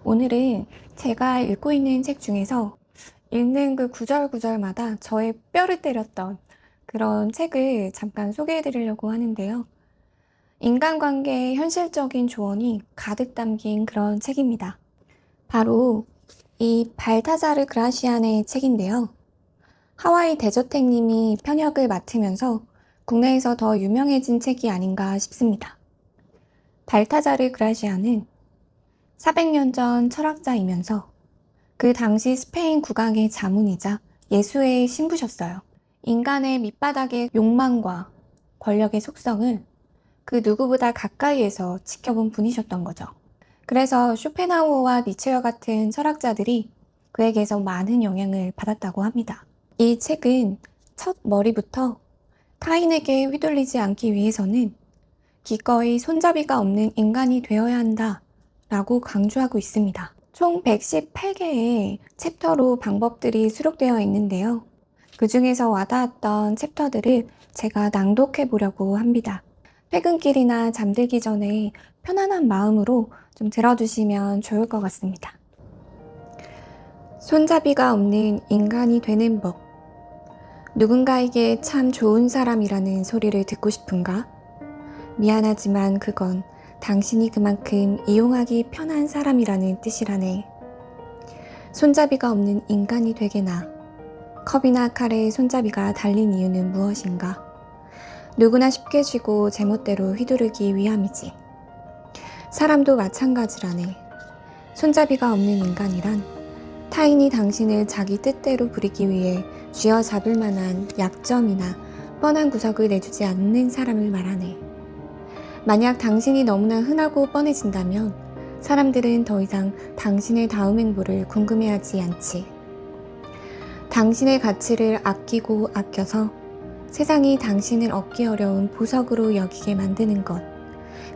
오늘은 제가 읽고 있는 책 중에서 읽는 그 구절구절마다 저의 뼈를 때렸던 그런 책을 잠깐 소개해 드리려고 하는데요. 인간관계의 현실적인 조언이 가득 담긴 그런 책입니다. 바로 이 발타자르 그라시안의 책인데요. 하와이 대저택님이 편역을 맡으면서 국내에서 더 유명해진 책이 아닌가 싶습니다. 발타자르 그라시안은 400년 전 철학자이면서 그 당시 스페인 국왕의 자문이자 예수의 신부셨어요. 인간의 밑바닥의 욕망과 권력의 속성을 그 누구보다 가까이에서 지켜본 분이셨던 거죠. 그래서 쇼펜하우어와 니체어 같은 철학자들이 그에게서 많은 영향을 받았다고 합니다. 이 책은 첫 머리부터 타인에게 휘둘리지 않기 위해서는 기꺼이 손잡이가 없는 인간이 되어야 한다 라고 강조하고 있습니다. 총 118개의 챕터로 방법들이 수록되어 있는데요. 그 중에서 와닿았던 챕터들을 제가 낭독해 보려고 합니다. 퇴근길이나 잠들기 전에 편안한 마음으로 좀 들어주시면 좋을 것 같습니다. 손잡이가 없는 인간이 되는 법. 누군가에게 참 좋은 사람이라는 소리를 듣고 싶은가? 미안하지만 그건 당신이 그만큼 이용하기 편한 사람이라는 뜻이라네. 손잡이가 없는 인간이 되게나. 컵이나 칼에 손잡이가 달린 이유는 무엇인가? 누구나 쉽게 쥐고 제멋대로 휘두르기 위함이지. 사람도 마찬가지라네. 손잡이가 없는 인간이란 타인이 당신을 자기 뜻대로 부리기 위해 쥐어잡을 만한 약점이나 뻔한 구석을 내주지 않는 사람을 말하네. 만약 당신이 너무나 흔하고 뻔해진다면 사람들은 더 이상 당신의 다음 행보를 궁금해하지 않지. 당신의 가치를 아끼고 아껴서 세상이 당신을 얻기 어려운 보석으로 여기게 만드는 것.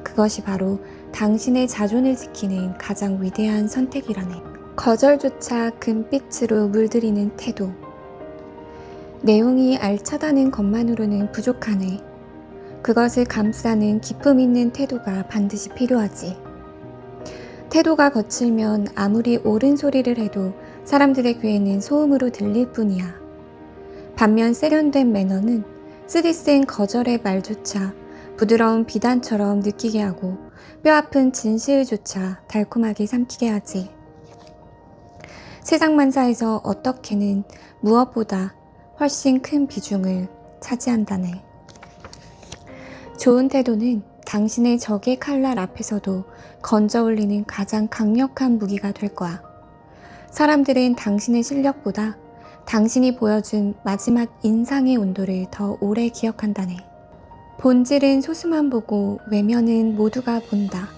그것이 바로 당신의 자존을 지키는 가장 위대한 선택이라네. 거절조차 금빛으로 물들이는 태도. 내용이 알차다는 것만으로는 부족하네. 그것을 감싸는 기품 있는 태도가 반드시 필요하지. 태도가 거칠면 아무리 옳은 소리를 해도 사람들의 귀에는 소음으로 들릴 뿐이야. 반면 세련된 매너는 쓰디쓴 거절의 말조차 부드러운 비단처럼 느끼게 하고 뼈아픈 진실조차 달콤하게 삼키게 하지. 세상 만사에서 어떻게는 무엇보다 훨씬 큰 비중을 차지한다네. 좋은 태도는 당신의 적의 칼날 앞에서도 건져 올리는 가장 강력한 무기가 될 거야. 사람들은 당신의 실력보다 당신이 보여준 마지막 인상의 온도를 더 오래 기억한다네. 본질은 소수만 보고 외면은 모두가 본다.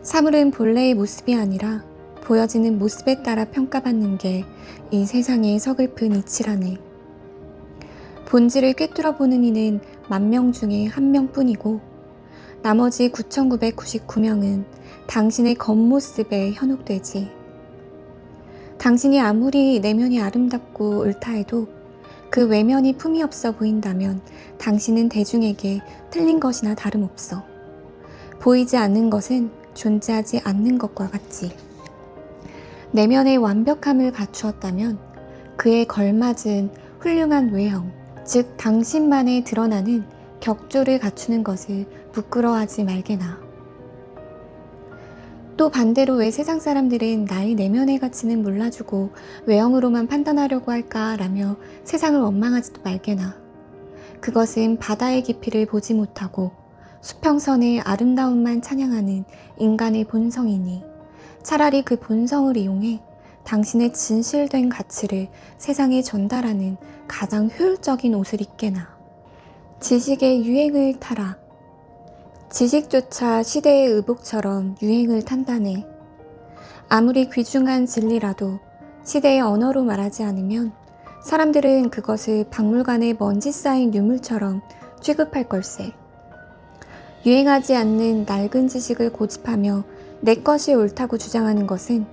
사물은 본래의 모습이 아니라 보여지는 모습에 따라 평가받는 게 이 세상의 서글픈 이치라네. 본질을 꿰뚫어 보는 이는 10,000명 중에 1명뿐이고 나머지 9,999명은 당신의 겉모습에 현혹되지. 당신이 아무리 내면이 아름답고 옳다 해도 그 외면이 품이 없어 보인다면 당신은 대중에게 틀린 것이나 다름없어. 보이지 않는 것은 존재하지 않는 것과 같지. 내면의 완벽함을 갖추었다면 그에 걸맞은 훌륭한 외형, 즉 당신만에 드러나는 격조를 갖추는 것을 부끄러워하지 말게나. 또 반대로 왜 세상 사람들은 나의 내면의 가치는 몰라주고 외형으로만 판단하려고 할까라며 세상을 원망하지도 말게나. 그것은 바다의 깊이를 보지 못하고 수평선의 아름다움만 찬양하는 인간의 본성이니 차라리 그 본성을 이용해 당신의 진실된 가치를 세상에 전달하는 가장 효율적인 옷을 입게나. 지식의 유행을 타라. 지식조차 시대의 의복처럼 유행을 탄다네. 아무리 귀중한 진리라도 시대의 언어로 말하지 않으면 사람들은 그것을 박물관에 먼지 쌓인 유물처럼 취급할 걸세. 유행하지 않는 낡은 지식을 고집하며 내 것이 옳다고 주장하는 것은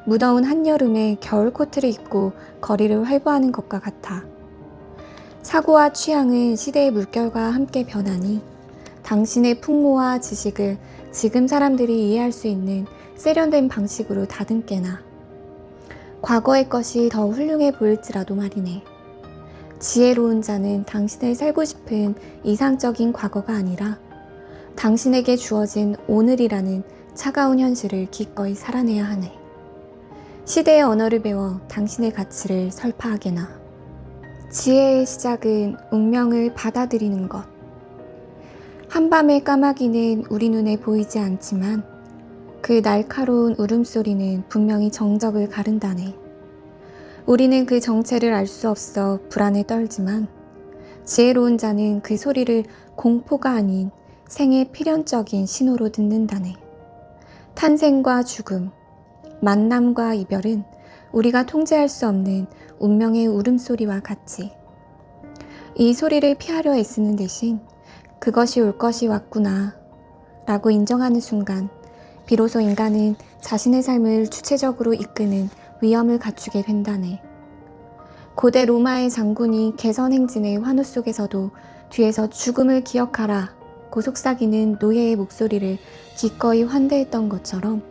무더운 한여름에 겨울 코트를 입고 거리를 활보하는 것과 같아. 사고와 취향은 시대의 물결과 함께 변하니 당신의 풍모와 지식을 지금 사람들이 이해할 수 있는 세련된 방식으로 다듬게나 과거의 것이 더 훌륭해 보일지라도 말이네. 지혜로운 자는 당신을 살고 싶은 이상적인 과거가 아니라 당신에게 주어진 오늘이라는 차가운 현실을 기꺼이 살아내야 하네. 시대의 언어를 배워 당신의 가치를 설파하게나. 지혜의 시작은 운명을 받아들이는 것. 한밤의 까마귀는 우리 눈에 보이지 않지만 그 날카로운 울음소리는 분명히 정적을 가른다네. 우리는 그 정체를 알 수 없어 불안에 떨지만 지혜로운 자는 그 소리를 공포가 아닌 생의 필연적인 신호로 듣는다네. 탄생과 죽음, 만남과 이별은 우리가 통제할 수 없는 운명의 울음소리와 같이 이 소리를 피하려 애쓰는 대신 그것이 올 것이 왔구나 라고 인정하는 순간 비로소 인간은 자신의 삶을 주체적으로 이끄는 위엄을 갖추게 된다네. 고대 로마의 장군이 개선 행진의 환호 속에서도 뒤에서 죽음을 기억하라 고 속삭이는 노예의 목소리를 기꺼이 환대했던 것처럼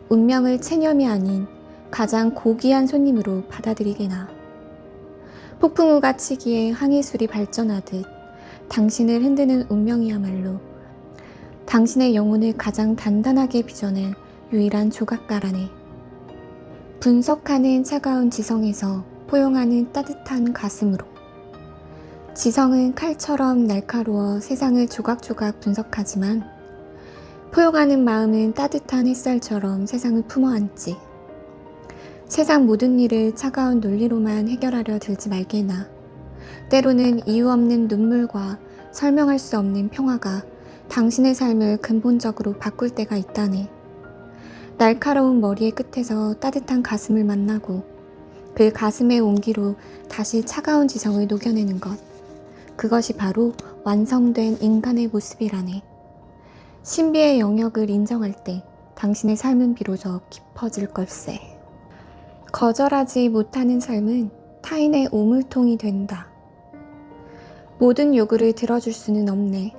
운명을 체념이 아닌 가장 고귀한 손님으로 받아들이게나. 폭풍우가 치기에 항해술이 발전하듯 당신을 흔드는 운명이야말로 당신의 영혼을 가장 단단하게 빚어낼 유일한 조각가라네. 분석하는 차가운 지성에서 포용하는 따뜻한 가슴으로. 지성은 칼처럼 날카로워 세상을 조각조각 분석하지만 포용하는 마음은 따뜻한 햇살처럼 세상을 품어안지. 세상 모든 일을 차가운 논리로만 해결하려 들지 말게나. 때로는 이유 없는 눈물과 설명할 수 없는 평화가 당신의 삶을 근본적으로 바꿀 때가 있다네. 날카로운 머리의 끝에서 따뜻한 가슴을 만나고 그 가슴의 온기로 다시 차가운 지성을 녹여내는 것. 그것이 바로 완성된 인간의 모습이라네. 신비의 영역을 인정할 때 당신의 삶은 비로소 깊어질 걸세. 거절하지 못하는 삶은 타인의 오물통이 된다. 모든 요구를 들어줄 수는 없네.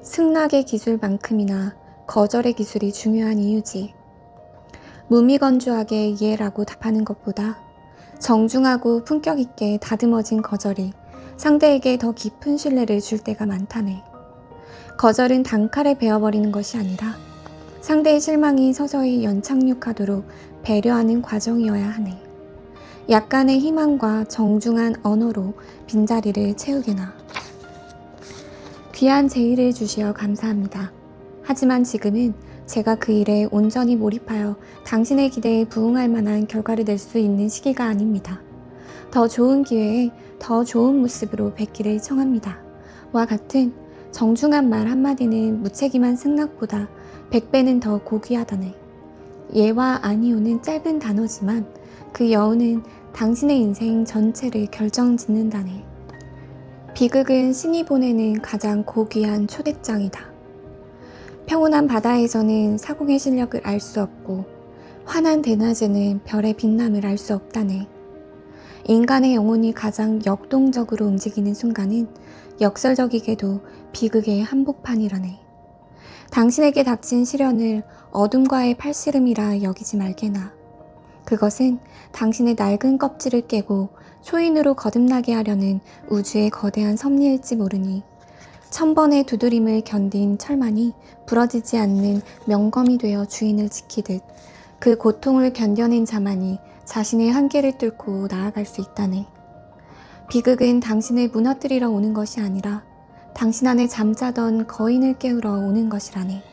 승낙의 기술만큼이나 거절의 기술이 중요한 이유지. 무미건조하게 이해라고 답하는 것보다 정중하고 품격 있게 다듬어진 거절이 상대에게 더 깊은 신뢰를 줄 때가 많다네. 거절은 단칼에 베어버리는 것이 아니라 상대의 실망이 서서히 연착륙하도록 배려하는 과정이어야 하네. 약간의 희망과 정중한 언어로 빈자리를 채우게나. 귀한 제의를 주시어 감사합니다. 하지만 지금은 제가 그 일에 온전히 몰입하여 당신의 기대에 부응할 만한 결과를 낼 수 있는 시기가 아닙니다. 더 좋은 기회에 더 좋은 모습으로 뵙기를 청합니다. 와 같은 정중한 말 한마디는 무책임한 승낙보다 100배는 더 고귀하다네. 예와 아니오는 짧은 단어지만 그 여운은 당신의 인생 전체를 결정짓는다네. 비극은 신이 보내는 가장 고귀한 초대장이다. 평온한 바다에서는 사공의 실력을 알 수 없고 환한 대낮에는 별의 빛남을 알 수 없다네. 인간의 영혼이 가장 역동적으로 움직이는 순간은 역설적이게도 비극의 한복판이라네. 당신에게 닥친 시련을 어둠과의 팔씨름이라 여기지 말게나. 그것은 당신의 낡은 껍질을 깨고 초인으로 거듭나게 하려는 우주의 거대한 섭리일지 모르니 1000번의 두드림을 견딘 철만이 부러지지 않는 명검이 되어 주인을 지키듯 그 고통을 견뎌낸 자만이 자신의 한계를 뚫고 나아갈 수 있다네. 비극은 당신을 무너뜨리러 오는 것이 아니라 당신 안에 잠자던 거인을 깨우러 오는 것이라네.